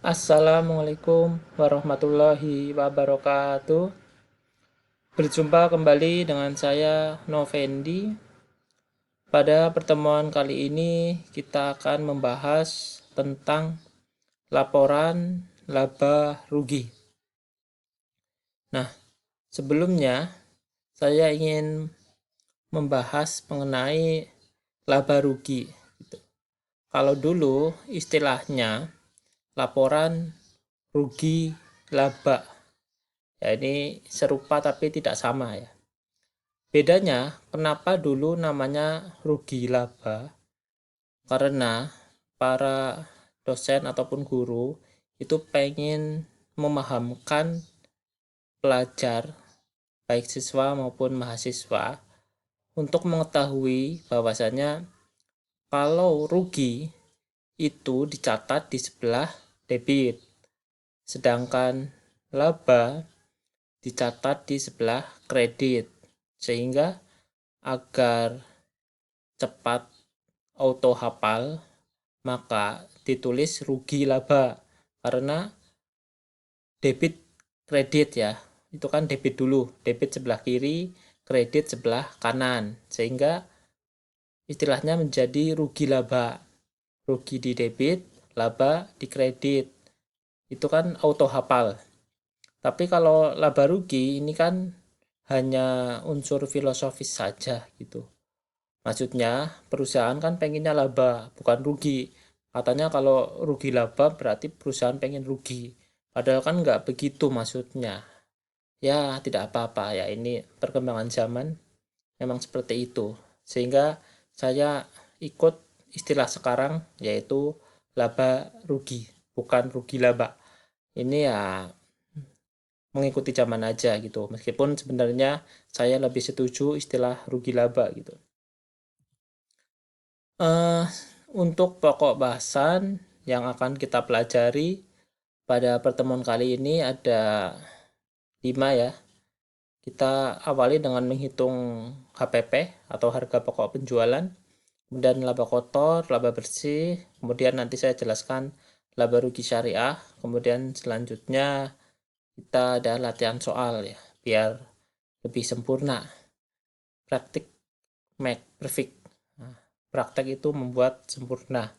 Assalamualaikum warahmatullahi wabarakatuh. Berjumpa kembali dengan saya Novendi. Pada pertemuan kali ini kita akan membahas tentang laporan laba rugi. Nah, sebelumnya saya ingin membahas mengenai laba rugi. Kalau dulu istilahnya laporan rugi laba. Ya, ini serupa tapi tidak sama ya. Bedanya, kenapa dulu namanya rugi laba? Karena para dosen ataupun guru itu pengen memahamkan pelajar, baik siswa maupun mahasiswa, untuk mengetahui bahwasanya kalau rugi itu dicatat di sebelah debit, sedangkan laba dicatat di sebelah kredit, sehingga agar cepat auto hafal maka ditulis rugi laba, karena debit kredit ya, itu kan debit dulu, debit sebelah kiri, kredit sebelah kanan, sehingga istilahnya menjadi rugi laba, rugi di debit, laba di kredit, itu kan auto hafal. Tapi kalau laba rugi ini kan hanya unsur filosofis saja gitu. Maksudnya perusahaan kan pengennya laba, bukan rugi. Katanya kalau rugi laba berarti perusahaan pengen rugi. Padahal kan nggak begitu maksudnya. Ya tidak apa-apa ya, ini perkembangan zaman memang seperti itu. Sehingga saya ikut istilah sekarang yaitu laba rugi, bukan rugi laba. Ini ya mengikuti zaman aja gitu. Meskipun sebenarnya saya lebih setuju istilah rugi laba gitu. Eh, untuk pokok bahasan yang akan kita pelajari pada pertemuan kali ini ada 5 ya. Kita awali dengan menghitung HPP atau harga pokok penjualan, kemudian laba kotor, laba bersih, kemudian nanti saya jelaskan laba rugi syariah, kemudian selanjutnya kita ada latihan soal ya, biar lebih sempurna. Praktik make perfect. Nah, praktek itu membuat sempurna.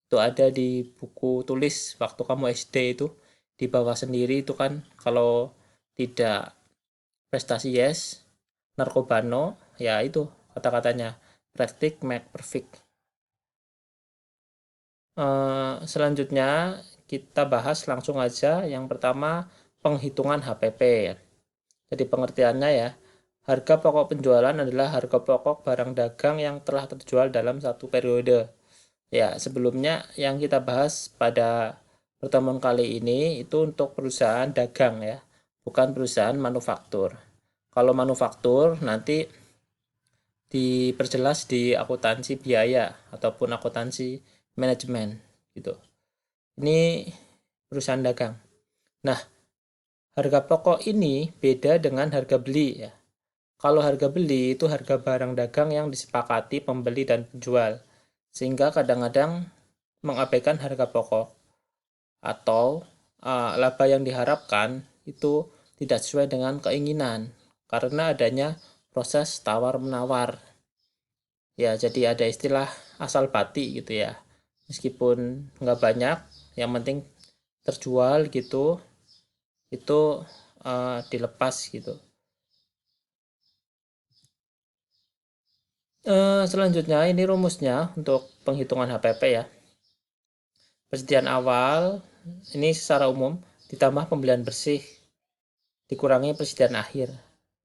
Itu ada di buku tulis waktu kamu SD itu, di bawah sendiri itu kan, kalau tidak prestasi yes, narkoba no, ya itu kata-katanya, praktik make perfect. Selanjutnya kita bahas langsung aja yang pertama, penghitungan HPP. Jadi pengertiannya ya, harga pokok penjualan adalah harga pokok barang dagang yang telah terjual dalam satu periode. Ya, sebelumnya yang kita bahas pada pertemuan kali ini itu untuk perusahaan dagang ya, bukan perusahaan manufaktur. Kalau manufaktur nanti diperjelas di akuntansi biaya ataupun akuntansi manajemen gitu. Ini perusahaan dagang. Nah, harga pokok ini beda dengan harga beli ya. Kalau harga beli itu harga barang dagang yang disepakati pembeli dan penjual, sehingga kadang-kadang mengabaikan harga pokok atau laba yang diharapkan itu tidak sesuai dengan keinginan karena adanya proses tawar-menawar. Ya, jadi ada istilah asal bati gitu ya. Meskipun nggak banyak, yang penting terjual gitu, itu dilepas gitu. Selanjutnya ini rumusnya untuk penghitungan HPP ya. Persediaan awal ini secara umum ditambah pembelian bersih dikurangi persediaan akhir.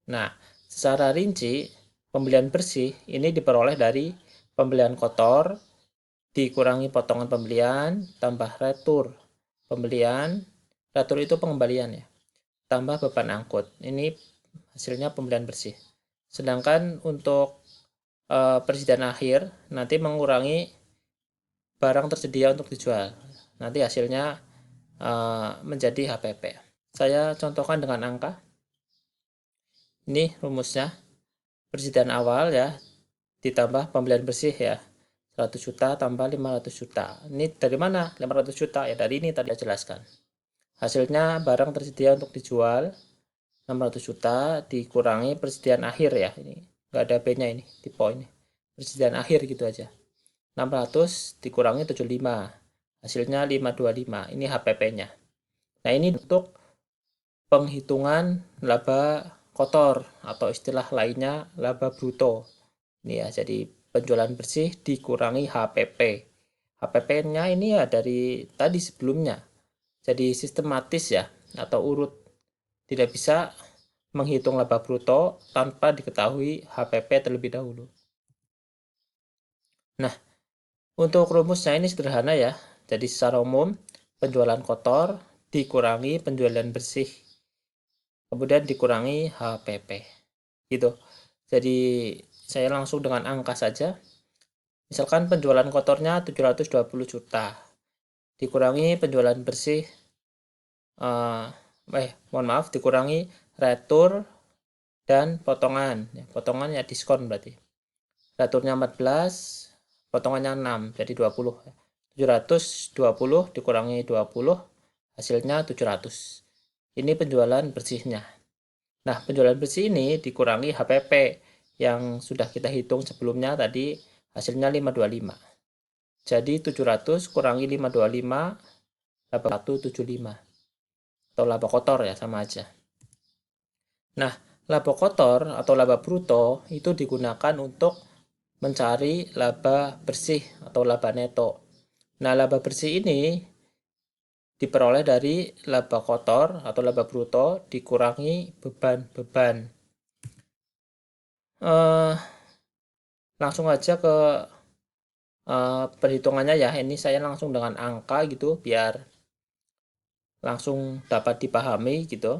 Nah, secara rinci pembelian bersih ini diperoleh dari pembelian kotor dikurangi potongan pembelian tambah retur pembelian. Retur itu pengembalian ya, tambah beban angkut. Ini hasilnya pembelian bersih. Sedangkan untuk persediaan akhir nanti mengurangi barang tersedia untuk dijual. Nanti hasilnya menjadi HPP. Saya contohkan dengan angka. Ini rumusnya. Persediaan awal ya ditambah pembelian bersih ya, 100 juta tambah 500 juta. Ini dari mana 500 juta? Ya dari ini tadi saya jelaskan. Hasilnya barang tersedia untuk dijual 600 juta dikurangi persediaan akhir ya. Ini nggak ada B-nya ini di poin. Persediaan akhir gitu aja. 600 dikurangi 75. Hasilnya 525. Ini HPP-nya. Nah, ini untuk penghitungan laba kotor atau istilah lainnya laba bruto. Ini ya, jadi penjualan bersih dikurangi HPP. HPP-nya ini ya dari tadi sebelumnya. Jadi sistematis ya, atau urut. Tidak bisa menghitung laba bruto tanpa diketahui HPP terlebih dahulu. Nah, untuk rumusnya ini sederhana ya. Jadi secara umum, penjualan kotor dikurangi penjualan bersih. Kemudian dikurangi HPP. Gitu. Jadi saya langsung dengan angka saja. Misalkan penjualan kotornya 720 juta. Dikurangi penjualan bersih mohon maaf, dikurangi retur dan potongan. Potongan ya diskon berarti. Returnya 14, potongannya 6, jadi 20. 720 dikurangi 20, hasilnya 700. Ini penjualan bersihnya. Nah, penjualan bersih ini dikurangi HPP yang sudah kita hitung sebelumnya tadi, hasilnya 525. Jadi 700 kurangi 525, laba 175. Atau laba kotor ya, sama aja. Nah, laba kotor atau laba bruto itu digunakan untuk mencari laba bersih atau laba neto. Nah, laba bersih ini diperoleh dari laba kotor atau laba bruto dikurangi beban-beban. Langsung aja ke perhitungannya ya. Ini saya langsung dengan angka gitu biar langsung dapat dipahami gitu.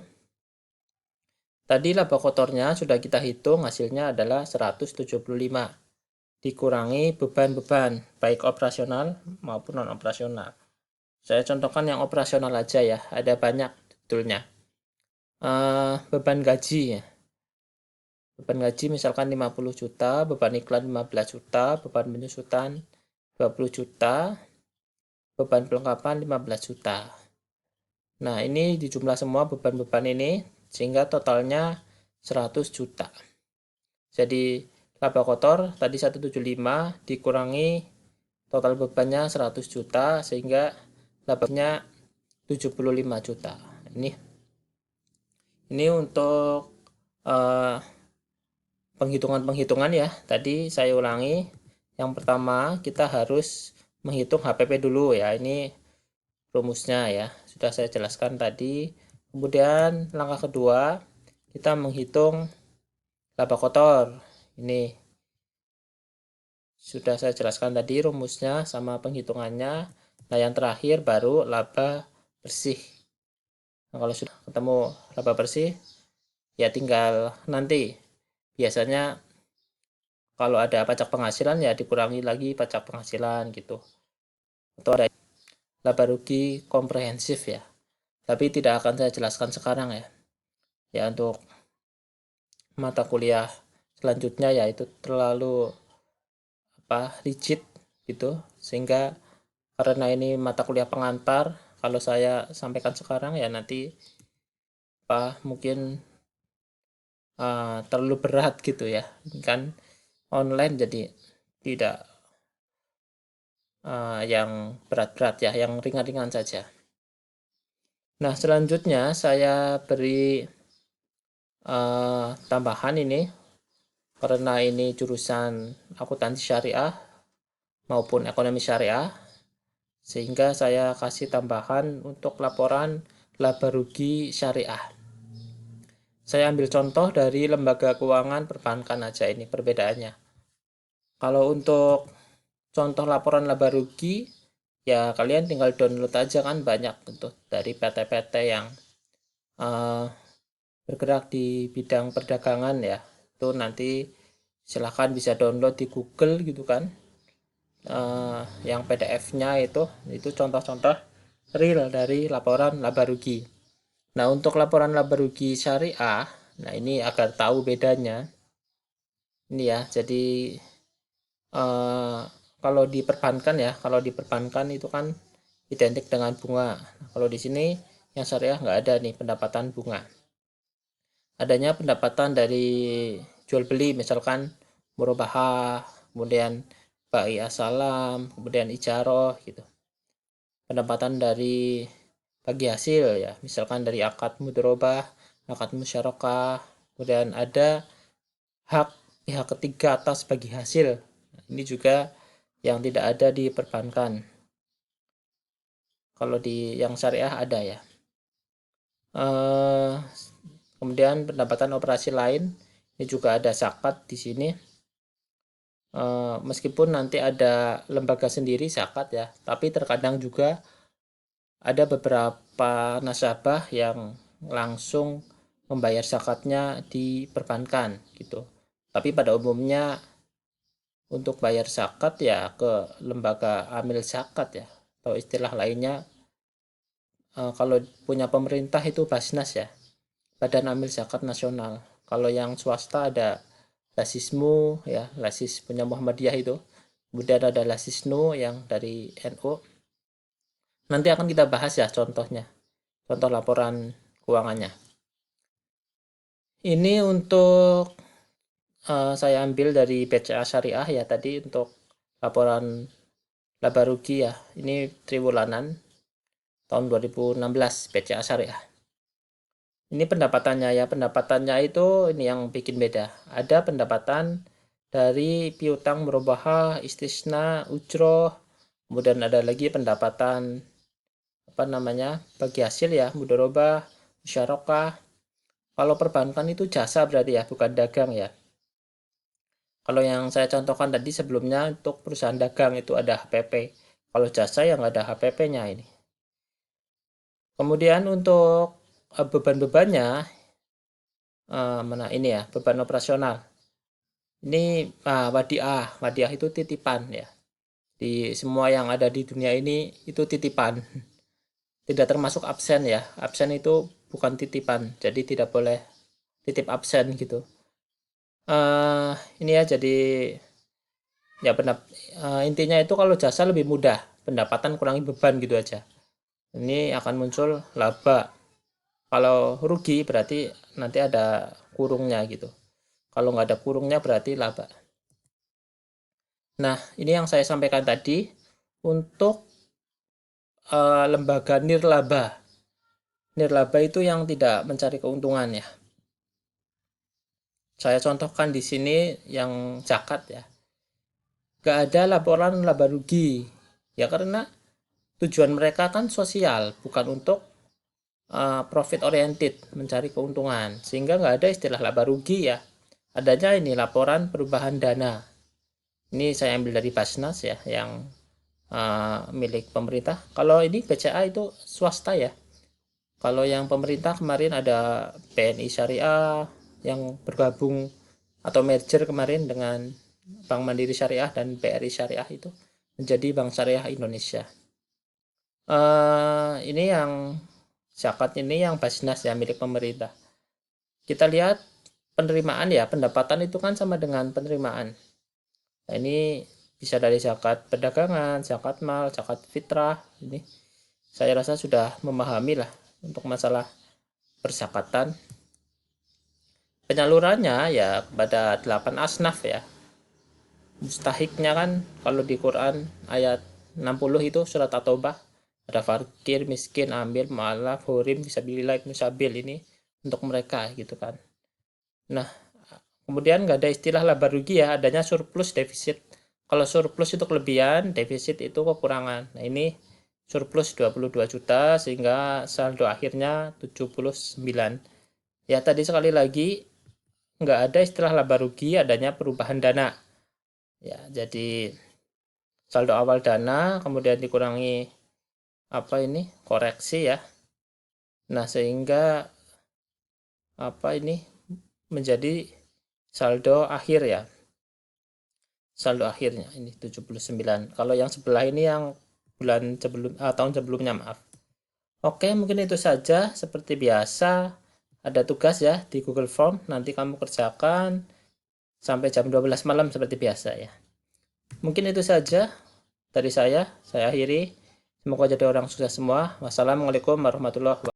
Tadi laba kotornya sudah kita hitung, hasilnya adalah 175. Dikurangi beban-beban, baik operasional maupun non-operasional. Saya contohkan yang operasional aja ya, ada banyak betulnya. Beban gaji ya. Beban gaji misalkan 50 juta, beban iklan 15 juta, beban penyusutan 20 juta, beban pelengkapan 15 juta. Nah, ini dijumlah semua beban-beban ini sehingga totalnya 100 juta. Jadi laba kotor tadi 175 dikurangi total bebannya 100 juta sehingga labanya 75 juta. Ini untuk penghitungan-penghitungan ya. Tadi saya ulangi. Yang pertama kita harus menghitung HPP dulu ya. Ini rumusnya ya. Sudah saya jelaskan tadi. Kemudian langkah kedua kita menghitung laba kotor. Ini sudah saya jelaskan tadi rumusnya sama penghitungannya. Nah, yang terakhir baru laba bersih. Nah, kalau sudah ketemu laba bersih, ya tinggal nanti. Biasanya kalau ada pajak penghasilan ya dikurangi lagi pajak penghasilan gitu. Atau ada laba rugi komprehensif ya. Tapi tidak akan saya jelaskan sekarang ya. Ya untuk mata kuliah selanjutnya ya itu terlalu rigid gitu, sehingga karena ini mata kuliah pengantar, kalau saya sampaikan sekarang ya nanti mungkin terlalu berat gitu ya, kan online jadi tidak yang berat-berat ya, yang ringan-ringan saja. Nah, selanjutnya saya beri tambahan ini karena ini jurusan akuntansi syariah maupun ekonomi syariah, sehingga saya kasih tambahan untuk laporan laba rugi syariah. Saya ambil contoh dari lembaga keuangan perbankan aja, ini perbedaannya. Kalau untuk contoh laporan laba rugi, ya kalian tinggal download aja, kan banyak bentuk dari PT-PT yang bergerak di bidang perdagangan ya. Itu nanti silahkan bisa download di Google gitu kan. Yang PDF-nya itu contoh-contoh real dari laporan laba rugi. Nah, untuk laporan laba rugi syariah, nah ini agar tahu bedanya. Ini ya, jadi kalau diperbankan ya, kalau diperbankan itu kan identik dengan bunga. Nah, kalau di sini yang syariah nggak ada nih pendapatan bunga. Adanya pendapatan dari jual beli, misalkan murabahah, kemudian bai asalam, kemudian ijaroh gitu. Pendapatan dari bagi hasil ya, misalkan dari akad mudharabah, akad musyarakah, kemudian ada hak pihak ketiga atas bagi hasil. Nah, ini juga yang tidak ada di perbankan. Kalau di yang syariah ada ya. Kemudian pendapatan operasi lain ini juga ada zakat di sini. Meskipun nanti ada lembaga sendiri zakat ya, tapi terkadang juga ada beberapa nasabah yang langsung membayar zakatnya di perbankan gitu. Tapi pada umumnya untuk bayar zakat ya ke lembaga amil zakat ya, atau istilah lainnya kalau punya pemerintah itu Basnas ya, Badan Amil Zakat Nasional. Kalau yang swasta ada Lasismu ya, Lasis punya Muhammadiyah itu. Kemudian ada Lasisnu yang dari NU. Nanti akan kita bahas ya contohnya. Contoh laporan keuangannya. Ini untuk saya ambil dari BCA Syariah ya tadi untuk laporan laba rugi ya. Ini triwulan tahun 2016 BCA Syariah. Ini pendapatannya ya, pendapatannya itu ini yang bikin beda. Ada pendapatan dari piutang murabahah, istisna, ujroh, kemudian ada lagi pendapatan apa namanya bagi hasil ya, mudharabah, musyarakah. Kalau perbankan itu jasa berarti ya, bukan dagang ya. Kalau yang saya contohkan tadi sebelumnya untuk perusahaan dagang itu ada HPP. Kalau jasa yang nggak ada HPP-nya ini. Kemudian untuk beban-bebannya, mana ini ya, beban operasional. Ini wadiah itu titipan ya. Di semua yang ada di dunia ini itu titipan. Tidak termasuk absen ya. Absen itu bukan titipan, jadi tidak boleh titip absen gitu. Ini ya jadi ya intinya itu kalau jasa lebih mudah, pendapatan kurangi beban gitu aja. Ini akan muncul laba. Kalau rugi berarti nanti ada kurungnya gitu. Kalau nggak ada kurungnya berarti laba. Nah, ini yang saya sampaikan tadi untuk lembaga nirlaba. Nirlaba itu yang tidak mencari keuntungan ya. Saya contohkan di sini yang zakat ya. Nggak ada laporan laba rugi. Ya karena tujuan mereka kan sosial, bukan untuk profit oriented, mencari keuntungan. Sehingga nggak ada istilah laba rugi ya. Adanya ini laporan perubahan dana. Ini saya ambil dari Basnas ya, yang milik pemerintah. Kalau ini BCA itu swasta ya. Kalau yang pemerintah kemarin ada BNI Syariah yang bergabung atau merger kemarin dengan Bank Mandiri Syariah dan BRI Syariah itu menjadi Bank Syariah Indonesia. Ini yang zakat ini yang Basnas ya, milik pemerintah. Kita lihat penerimaan ya, pendapatan itu kan sama dengan penerimaan. Nah, ini bisa dari zakat perdagangan, zakat mal, zakat fitrah. Ini saya rasa sudah memahami lah untuk masalah perzakatan. Penyalurannya ya kepada 8 asnaf ya. Mustahiknya kan kalau di Quran ayat 60 itu surat At-Taubah ada fakir, miskin, ambil, mu'alaf, hurim, fisabilillah, ibnu sabil ini untuk mereka gitu kan. Nah, kemudian nggak ada istilah laba rugi ya, adanya surplus defisit. Kalau surplus itu kelebihan, defisit itu kekurangan. Nah, ini surplus 22 juta sehingga saldo akhirnya 79. Ya, tadi sekali lagi nggak ada istilah laba rugi, adanya perubahan dana. Ya, jadi saldo awal dana kemudian dikurangi apa ini? Koreksi ya. Nah, sehingga apa ini menjadi saldo akhir ya. Saldo akhirnya ini 79. Kalau yang sebelah ini yang bulan sebelum tahun sebelumnya maaf. Oke, mungkin itu saja. Seperti biasa ada tugas ya di Google Form, nanti kamu kerjakan sampai jam 12 malam seperti biasa ya. mungkin itu saja dari saya akhiri. Semoga jadi orang sukses semua. Wassalamualaikum warahmatullahi wabarakatuh.